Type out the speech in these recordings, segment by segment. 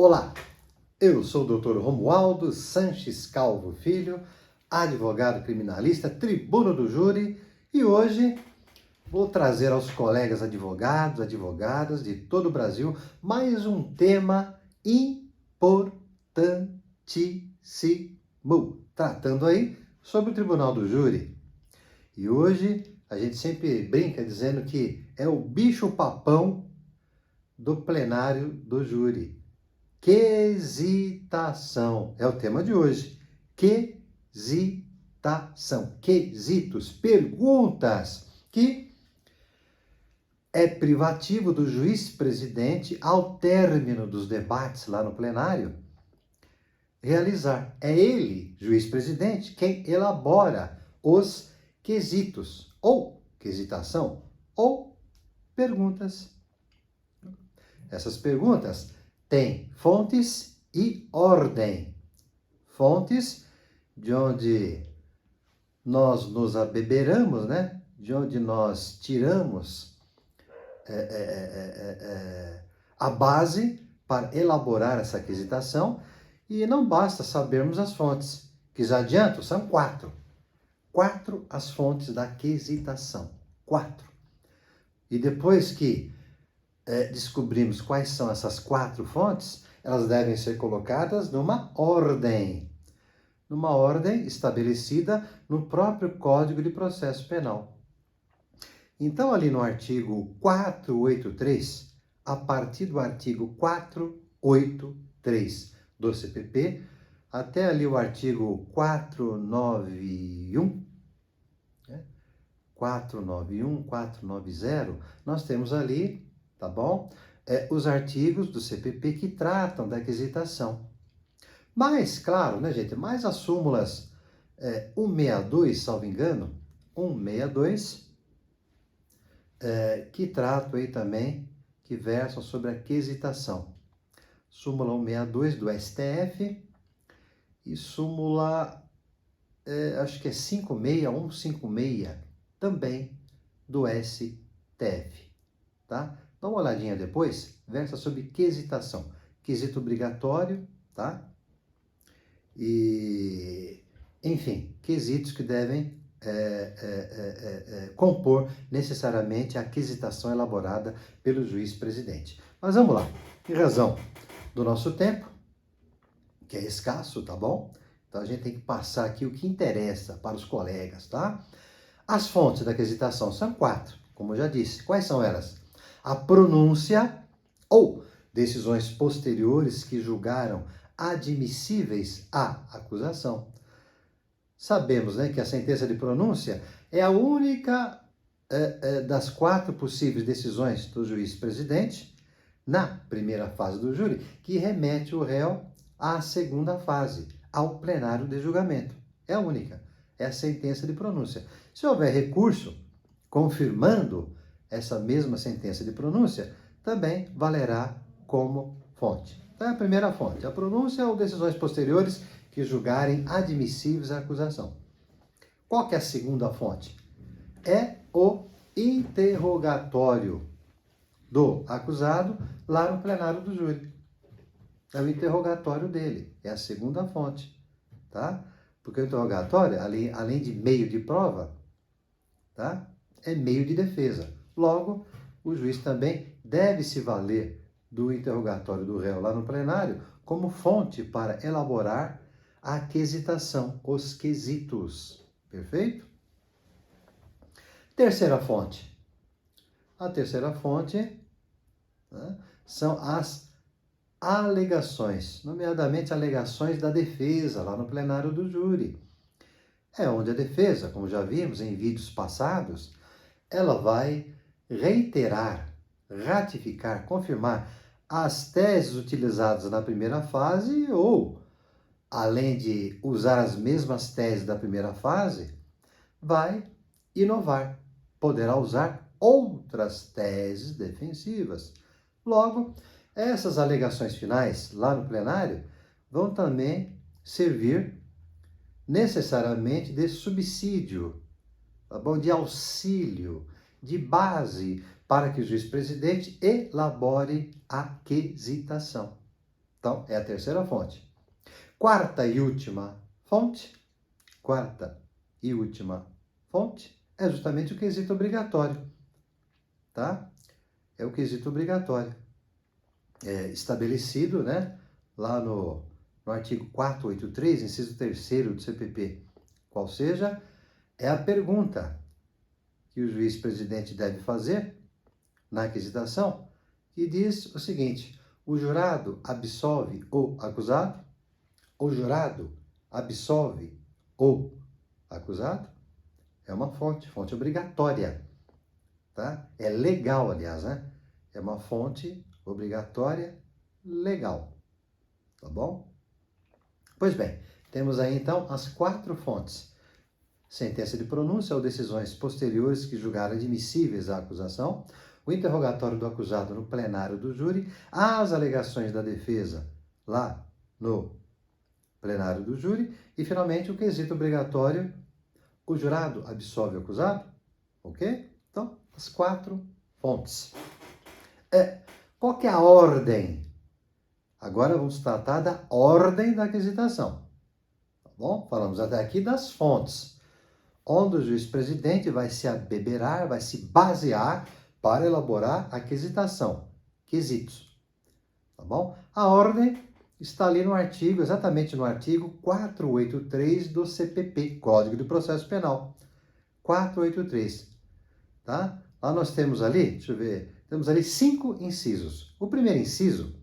Olá, eu sou o Dr. Romualdo Sanches Calvo Filho, advogado criminalista, tribuno do júri, e hoje vou trazer aos colegas advogados, advogadas de todo o Brasil mais um tema importantíssimo, tratando aí sobre o Tribunal do Júri. E hoje a gente sempre brinca dizendo que é o bicho-papão do plenário do júri. Quesitação é o tema de hoje. Quesitação. Quesitos, perguntas que é privativo do juiz-presidente, ao término dos debates lá no plenário, realizar. É ele, juiz-presidente, quem elabora os quesitos, ou quesitação, ou perguntas. Essas perguntas têm fontes e ordem. Fontes de onde nós nos abeberamos, né? De onde nós tiramos a base para elaborar essa quesitação. E não basta sabermos as fontes, que já adianto, são 4. 4 as fontes da quesitação. 4. E depois que descobrimos quais são essas 4 fontes, elas devem ser colocadas numa ordem estabelecida no próprio Código de Processo Penal. Então, ali no artigo 483, a partir do artigo 483 do CPP, até ali o artigo 491, 490, nós temos ali, tá bom? Os artigos do CPP que tratam da quesitação. Mas, claro, né, gente? Mais as súmulas 162, salvo engano, 162, que tratam aí também, que versam sobre a quesitação. Súmula 162 do STF e súmula, acho que é 156 também do STF, tá? Dá uma olhadinha depois, versa sobre quesitação. Quesito obrigatório, tá? E, enfim, quesitos que devem compor necessariamente a quesitação elaborada pelo juiz-presidente. Mas vamos lá, em razão do nosso tempo, que é escasso, tá bom? Então a gente tem que passar aqui o que interessa para os colegas, tá? As fontes da quesitação são 4, como eu já disse. Quais são elas? A pronúncia ou decisões posteriores que julgaram admissíveis à acusação. Sabemos, né, que a sentença de pronúncia é a única das 4 possíveis decisões do juiz-presidente na primeira fase do júri que remete o réu à segunda fase, ao plenário de julgamento. É a única. É a sentença de pronúncia. Se houver recurso confirmando essa mesma sentença de pronúncia, também valerá como fonte. Então, é a primeira fonte, a pronúncia ou decisões posteriores que julgarem admissíveis à acusação. Qual que é a segunda fonte? É o interrogatório do acusado lá no plenário do júri. É o interrogatório dele, é a segunda fonte, tá? Porque o interrogatório, além de meio de prova, tá? É meio de defesa. Logo, o juiz também deve se valer do interrogatório do réu lá no plenário como fonte para elaborar a quesitação, os quesitos. Perfeito? Terceira fonte. A terceira fonte, né, são as alegações, nomeadamente alegações da defesa lá no plenário do júri. É onde a defesa, como já vimos em vídeos passados, ela vai reiterar, ratificar, confirmar as teses utilizadas na primeira fase ou, além de usar as mesmas teses da primeira fase, vai inovar, poderá usar outras teses defensivas. Logo, essas alegações finais lá no plenário vão também servir necessariamente de subsídio, tá bom? De auxílio, de base para que o juiz-presidente elabore a quesitação. Então, é a terceira fonte. Quarta e última fonte é justamente o quesito obrigatório, tá? É o quesito obrigatório. É estabelecido, né, lá no artigo 483, inciso 3º do CPP, qual seja, é a pergunta que o juiz-presidente deve fazer na aquisitação, que diz o seguinte: o jurado absolve o acusado? O jurado absolve o acusado? É uma fonte obrigatória, tá? É legal, aliás, né? É uma fonte obrigatória legal, tá bom? Pois bem, temos aí então as 4 fontes: sentença de pronúncia ou decisões posteriores que julgaram admissíveis à acusação, o interrogatório do acusado no plenário do júri, as alegações da defesa lá no plenário do júri e, finalmente, o quesito obrigatório: o jurado absolve o acusado? Ok? Então, as 4 fontes. Qual que é a ordem? Agora vamos tratar da ordem da aquisitação. Tá bom? Falamos até aqui das fontes, onde o juiz-presidente vai se abeberar, vai se basear para elaborar a aquisitação. Quesitos. Tá bom? A ordem está ali no artigo, exatamente no artigo 483 do CPP, Código de Processo Penal. 483. Tá? Lá nós temos ali, deixa eu ver, temos ali 5 incisos. O primeiro inciso,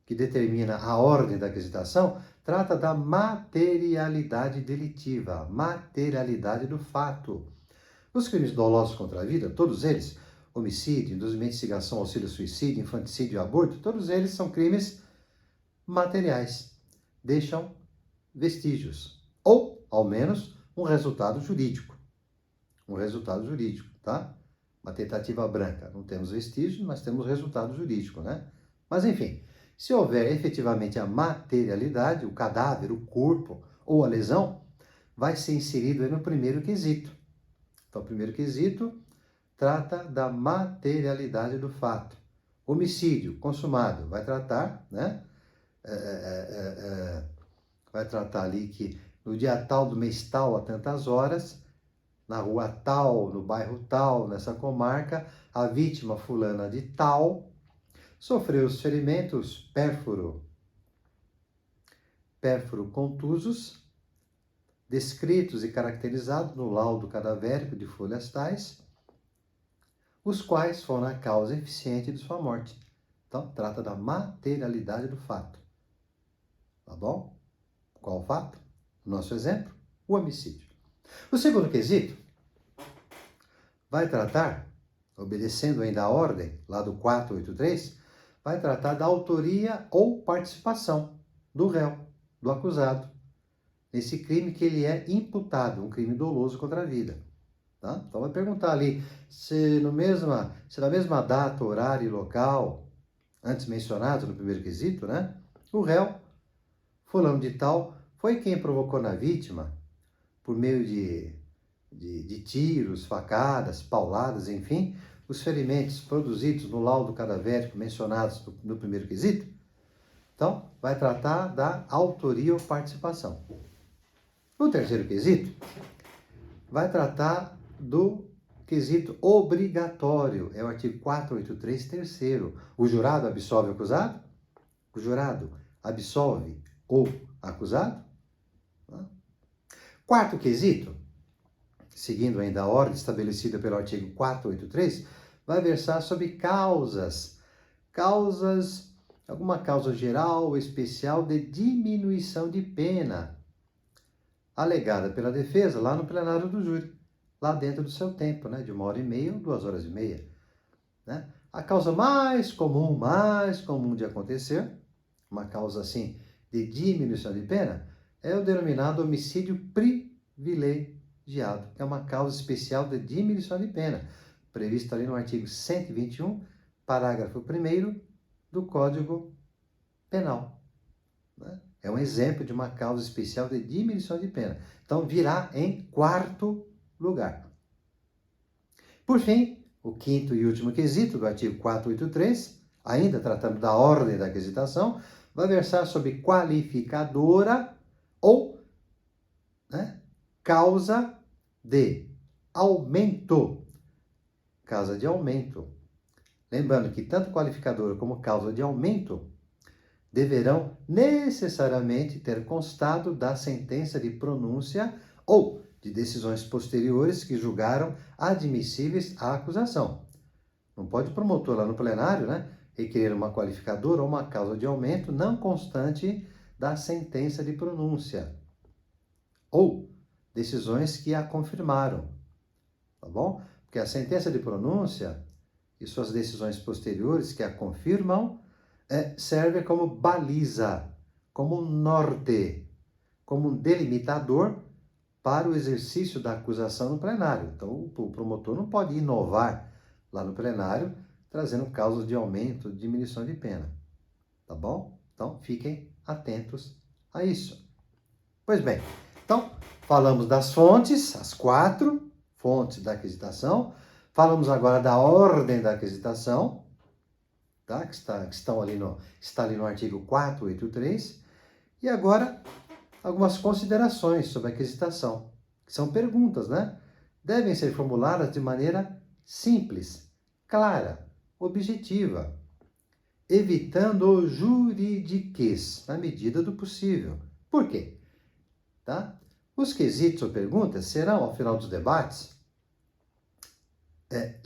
que determina a ordem da aquisitação, trata da materialidade delitiva, materialidade do fato. Os crimes dolosos contra a vida, todos eles, homicídio, induzimento, instigação, auxílio, suicídio, infanticídio e aborto, todos eles são crimes materiais, deixam vestígios, ou, ao menos, um resultado jurídico. Tá? Uma tentativa branca. Não temos vestígios, mas temos resultado jurídico, né? Mas, enfim, se houver efetivamente a materialidade, o cadáver, o corpo ou a lesão, vai ser inserido aí no primeiro quesito. Então, o primeiro quesito trata da materialidade do fato. Homicídio consumado vai tratar, né? Vai tratar ali que no dia tal do mês tal, a tantas horas, na rua tal, no bairro tal, nessa comarca, a vítima fulana de tal sofreu os ferimentos pérfuro contusos, descritos e caracterizados no laudo cadavérico de folhas tais, os quais foram a causa eficiente de sua morte. Então, trata da materialidade do fato. Tá bom? Qual o fato? Nosso exemplo, o homicídio. O segundo quesito vai tratar, obedecendo ainda a ordem, lá do 483, vai tratar da autoria ou participação do réu, do acusado, nesse crime que ele é imputado, um crime doloso contra a vida. Tá? Então vai perguntar ali se na mesma data, horário e local, antes mencionados no primeiro quesito, né, o réu, fulano de tal, foi quem provocou na vítima, por meio de tiros, facadas, pauladas, enfim, os ferimentos produzidos no laudo cadavérico mencionados no primeiro quesito. Então, vai tratar da autoria ou participação. O terceiro quesito vai tratar do quesito obrigatório, é o artigo 483, terceiro. O jurado absolve o acusado? O jurado absolve o acusado? Quarto quesito, seguindo ainda a ordem estabelecida pelo artigo 483, vai versar sobre causas, alguma causa geral ou especial de diminuição de pena, alegada pela defesa lá no plenário do júri, lá dentro do seu tempo, né, de 1h30 ou 2h30. Né? A causa mais comum de acontecer, uma causa assim de diminuição de pena, é o denominado homicídio privilegiado, que é uma causa especial de diminuição de pena, prevista ali no artigo 121, parágrafo 1º do Código Penal. Né? É um exemplo de uma causa especial de diminuição de pena. Então, virá em quarto lugar. Por fim, o quinto e último quesito do artigo 483, ainda tratando da ordem da aquisitação, vai versar sobre qualificadora ou, né, causa de aumento. Causa de aumento. Lembrando que tanto qualificadora como causa de aumento deverão necessariamente ter constado da sentença de pronúncia ou de decisões posteriores que julgaram admissíveis à acusação. Não pode o promotor lá no plenário, né, requerer uma qualificadora ou uma causa de aumento não constante da sentença de pronúncia ou decisões que a confirmaram, tá bom? Porque a sentença de pronúncia e suas decisões posteriores que a confirmam serve como baliza, como norte, como um delimitador para o exercício da acusação no plenário. Então, o promotor não pode inovar lá no plenário, trazendo causas de aumento, de diminuição de pena. Tá bom? Então, fiquem atentos a isso. Pois bem, então, falamos das fontes, as 4 fontes da aquisitação. Falamos agora da ordem da aquisitação, tá? Está ali no artigo 483. E agora, algumas considerações sobre a aquisitação, que são perguntas, né? Devem ser formuladas de maneira simples, clara, objetiva, evitando o juridiquês, na medida do possível. Por quê? Tá? Os quesitos ou perguntas serão, ao final dos debates,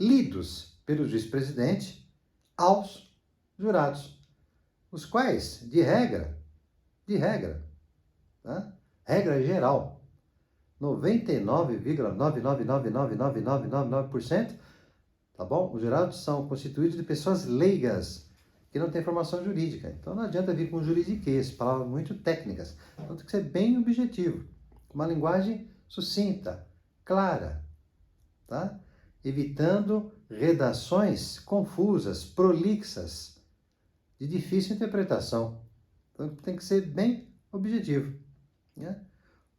lidos pelo juiz-presidente aos jurados, os quais, de regra, tá? Regra geral, 99,9999999%, tá bom? Os jurados são constituídos de pessoas leigas, que não têm formação jurídica. Então não adianta vir com juridiquês, palavras muito técnicas. Então tem que ser bem objetivo, uma linguagem sucinta, clara, tá? Evitando redações confusas, prolixas, de difícil interpretação. Então tem que ser bem objetivo, né?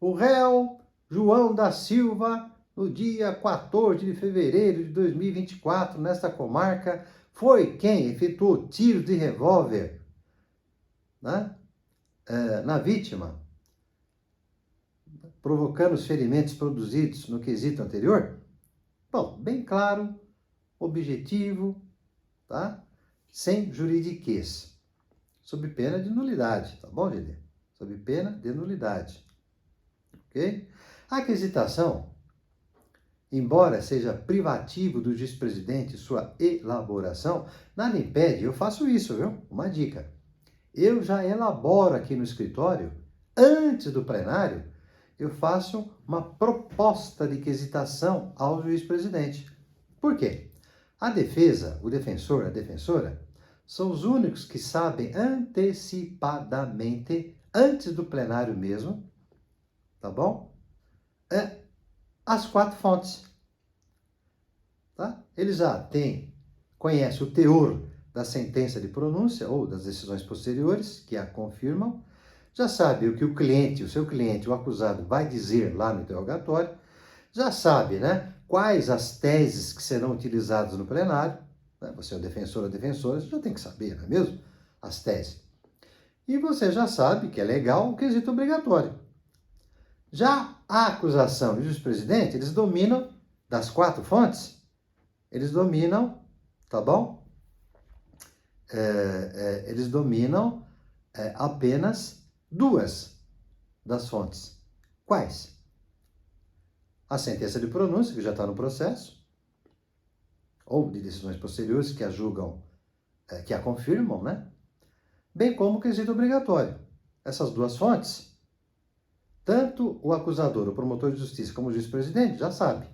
O réu João da Silva, no dia 14 de fevereiro de 2024, nesta comarca, foi quem efetuou tiro de revólver, né, na vítima, provocando os ferimentos produzidos no quesito anterior. Bom, bem claro, objetivo, tá? Sem juridiquês, sob pena de nulidade, tá bom, gente? Sob pena de nulidade, ok? A aquisitação, embora seja privativo do juiz-presidente sua elaboração, nada impede, eu faço isso, viu? Uma dica. Eu já elaboro aqui no escritório, antes do plenário, eu faço uma proposta de quisitação ao juiz-presidente. Por quê? A defesa, o defensor, a defensora, são os únicos que sabem antecipadamente, antes do plenário mesmo, tá bom? As 4 fontes. Tá? Eles já conhecem o teor da sentença de pronúncia ou das decisões posteriores que a confirmam, já sabe o que o cliente, o seu cliente, o acusado, vai dizer lá no interrogatório, já sabe, né, quais as teses que serão utilizadas no plenário, né? Você é o defensor ou a defensora, você já tem que saber, não é mesmo? As teses. E você já sabe que é legal o quesito obrigatório. Já a acusação e o juiz-presidente, eles dominam, das 4 fontes, eles dominam, tá bom? Eles dominam apenas 2 das fontes. Quais? A sentença de pronúncia, que já está no processo, ou de decisões posteriores que a julgam, que a confirmam, né? Bem como o quesito obrigatório. Essas 2 fontes, tanto o acusador, o promotor de justiça, como o juiz-presidente já sabe.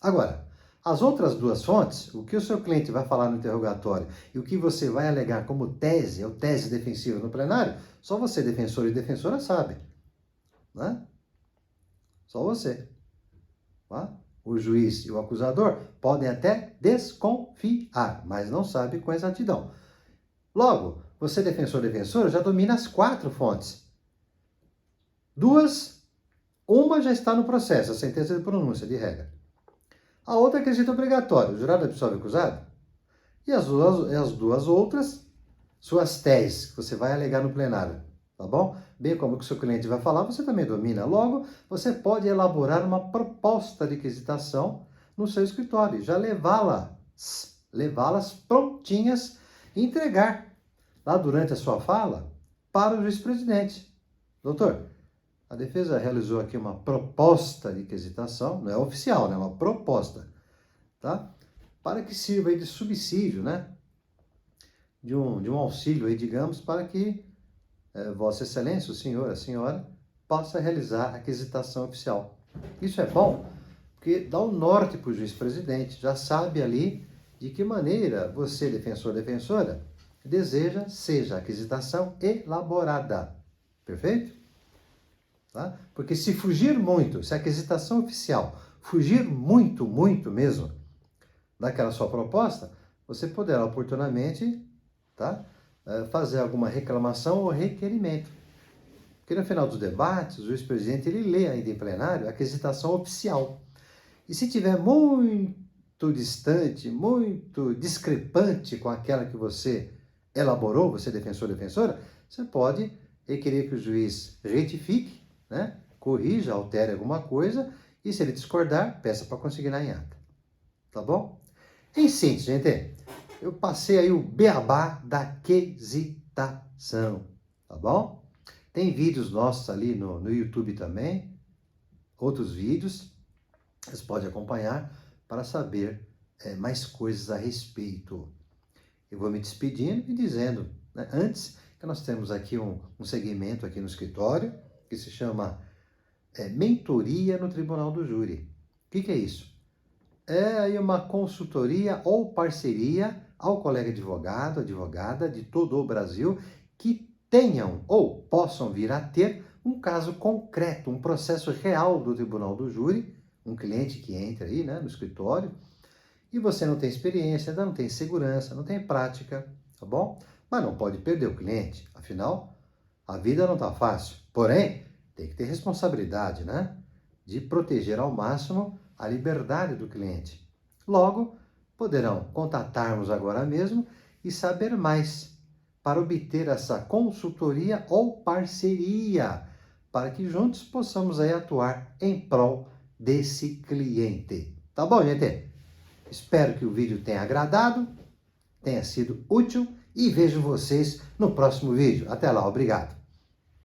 Agora, as outras 2 fontes, o que o seu cliente vai falar no interrogatório e o que você vai alegar como tese, ou tese defensiva no plenário, só você, defensor e defensora, sabe, né? Só você. Tá? O juiz e o acusador podem até desconfiar, mas não sabe com exatidão. Logo, você, defensor e defensora, já domina as 4 fontes. 2, uma já está no processo, a sentença de pronúncia, de regra. A outra é quesito obrigatório, o jurado absolve o acusado. E as duas outras, suas teses, que você vai alegar no plenário, tá bom? Bem como o que o seu cliente vai falar, você também domina. Logo, você pode elaborar uma proposta de quisitação no seu escritório, já levá-las prontinhas e entregar lá durante a sua fala para o juiz-presidente. Doutor, a defesa realizou aqui uma proposta de quisitação, não é oficial, né? É uma proposta, tá? Para que sirva aí de subsídio, né? De um auxílio aí, digamos, para que Vossa Excelência, o senhor, a senhora, possa realizar a quisitação oficial. Isso é bom, porque dá um norte para o juiz-presidente, já sabe ali de que maneira você, defensor, defensora, deseja seja a quisitação elaborada. Perfeito? Tá? Porque se fugir muito, se a quisitação oficial fugir muito, muito mesmo daquela sua proposta, você poderá oportunamente, tá, fazer alguma reclamação ou requerimento. Porque no final dos debates, o juiz-presidente ele lê ainda em plenário a quisitação oficial. E se tiver muito distante, muito discrepante com aquela que você elaborou, você defensor, defensora, você pode requerer que o juiz retifique, né? Corrija, altere alguma coisa, e se ele discordar, peça para consignar em ata. Tá bom? Em síntese, gente, eu passei aí o beabá da quisitação, tá bom? Tem vídeos nossos ali no YouTube também, outros vídeos, vocês podem acompanhar para saber mais coisas a respeito. Eu vou me despedindo e dizendo, né, antes que nós temos aqui um segmento aqui no escritório, que se chama Mentoria no Tribunal do Júri. O que é isso? É aí uma consultoria ou parceria ao colega advogado, advogada de todo o Brasil que tenham ou possam vir a ter um caso concreto, um processo real do Tribunal do Júri, um cliente que entra aí, né, no escritório, e você não tem experiência, ainda não tem segurança, não tem prática, tá bom? Mas não pode perder o cliente, afinal, a vida não está fácil. Porém, tem que ter responsabilidade, né? De proteger ao máximo a liberdade do cliente. Logo, poderão contatar-nos agora mesmo e saber mais para obter essa consultoria ou parceria, para que juntos possamos aí atuar em prol desse cliente. Tá bom, gente? Espero que o vídeo tenha agradado, tenha sido útil e vejo vocês no próximo vídeo. Até lá, obrigado.